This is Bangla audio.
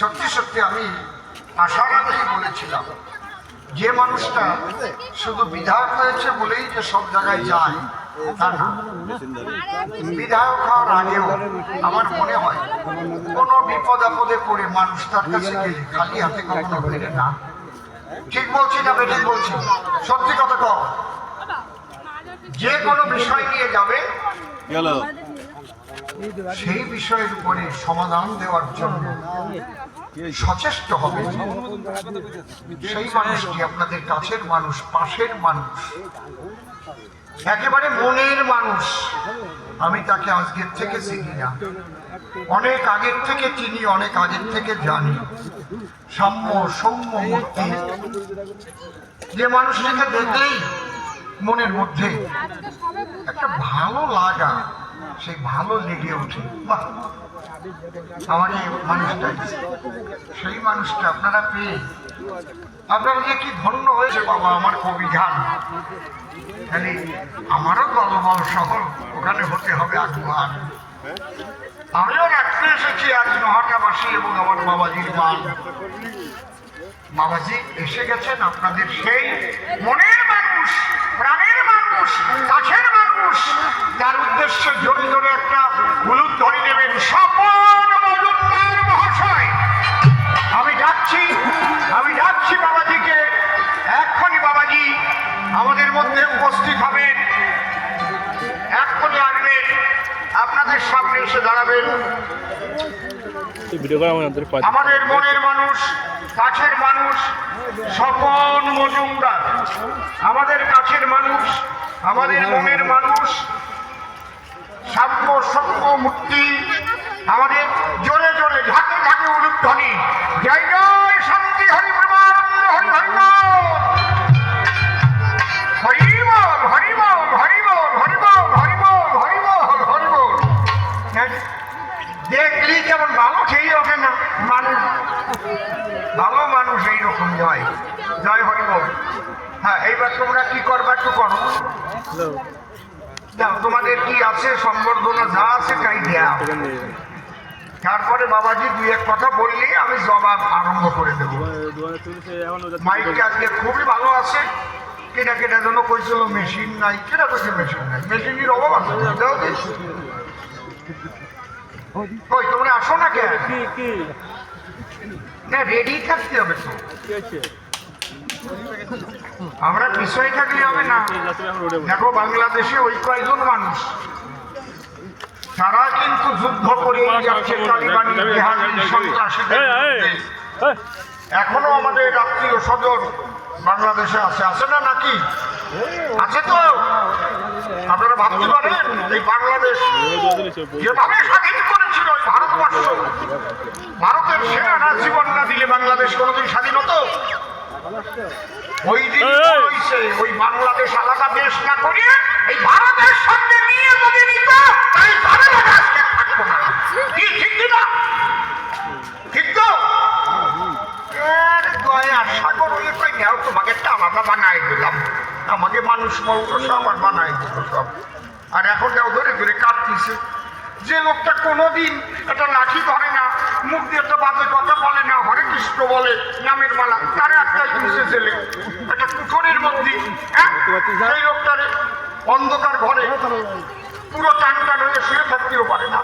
সত্যি সত্যি আমি আশার আগেই বলেছিলাম, যে মানুষটা শুধু বিধায়ক হয়েছে বলেই যে সব জায়গায় যায় তা না। বিধায়ক হওয়ার আগেও আমার মনে হয় কোনো বিপদ আপদে পড়ে মানুষ তার কাছে গেলে খালি হাতে কখনো ফেরে না। ঠিক বলছি না বেঠিক বলছি? সত্যি কথা কও। যে কোনো বিষয় নিয়ে যাবে সেই বিষয়ের উপরে সমাধান দেওয়ার জন্য সচেষ্ট হবে। সেই মানুষটি আপনাদের কাছের মানুষ, পাশের মানুষ, একেবারে মনের মানুষ। আমি তাকে আজকের থেকে চিনি না, অনেক আগের থেকে চিনি, অনেক আগের থেকে জানি। সাম্য সৌম্য মূর্তি, যে মানুষটিকে দেখলেই মনের মধ্যে একটা ভালো লাগা, সেই ভালো লেগে ওঠে। বাহ, আমার এই মানুষটাই, সেই মানুষটা আপনারা পেয়ে আপনারা যে কি ধন্য হয়েছে বাবা। আমার কবি গান খালি আমারও দলবল শহর, ওখানে হতে হবে আগুয়ান। আমিও রাখতে এসেছি আজ নহাটাবাসী এবং আমার বাবাজির মান। বাবাজি এসে গেছেন আপনাদের সেই মনের মানুষ, প্রাণের মানুষ, কাছের মানুষ, যার উদ্দেশ্যে জোরে জোরে একটা হলুদ ধরে নেবেন। স্বপন মজুমদার মহাশয়, আমি ডাকছি বাবাজিকে। এক্ষুনি বাবাজি আমাদের মধ্যে উপস্থিত হবেন, এক্ষুনি আসবেন, আপনাদের সামনে এসে দাঁড়াবেন। আমাদের মনের মানুষ, কাছের মানুষ স্বপন মজুমদার, আমাদের কাছের মানুষ, আমাদের মনের মানুষ, সাম্য সভ্য মূর্তি, আমাদের জোরে জোরে ঝাঁকে ঝাঁকে উলুধ্বনি। জয় জয় শান্তি হরি ব্রহ্মানন্দ হরি হরি বল, হরি বল, হরি বল, হরি বল, হরি বল, হরি বল, হরি বল, হরি বল। দেখলি কেমন ভালো খেয়ে ওঠে না মানুষ, ভালো মানুষ এইরকম। জয় জয় হরি বল। হ্যাঁ, এইবার তোমরা কি করবা একটু করো। তোমাদের কি আছে সম্বর্ধনা যা আছে তাই দেয়া। তারপরে বাবাজি দুই এক কথা বললেই আমি জবাব আরম্ভ করে দেব। মাইকটি আজকে খুবই ভালো আছে। কেটা কেটা যেন কইছিল মেশিন নাই, কেটা কইছে মেশিন নাই, মেশিনের অভাব আছে। ওই তোমরা আসো না কে? না, রেডি থাকতে হবে তো। আমরা পিছনে থাকলে হবে না। দেখো, বাংলাদেশে ওই কয়েকজন মানুষ তারা কিন্তু যুদ্ধ করে যাচ্ছে তালিবানি সন্ত্রাসীদের বিরুদ্ধে। এখনো আমাদের আত্মীয় স্বজন বাংলাদেশে আছে না নাকি? আছে তো? আপনারা ভাবতে পারেন এই বাংলাদেশ যেভাবে স্বাধীন করেছিল ভারতবর্ষ, ভারতের সেনারা জীবন না দিলে বাংলাদেশ কোনোদিন স্বাধীন হতো? ওই দিন হয়েছে ওই বাংলাদেশ আলাদা দেশ না করিয়ে এই ভারতের সঙ্গে নিয়ে যদি নিত তাই বাংলাদেশ আজকে থাকতো না। কি ঠিক কিনা? ঠিক তো? আশা করো কই নেও, তোমাকে একটা আলাদা বানাই দিলাম, আমাকে মানুষ বলতো সব আর বানাই দিত সব। আর এখন যাও ধরে ধরে কাটতেছে। যে লোকটা কোনোদিন একটা লাঠি ধরে না, মুখ দিয়ে একটা বাজে কথা বলে না, হরে কৃষ্ণ বলে নামের মালা, তারা একটা জিনিসে ছেলে একটা কুঠোরের মধ্যে, হ্যাঁ, সেই লোকটারে অন্ধকার ঘরে পুরো টান টান হয়ে শুয়ে থাকতেও পারে না।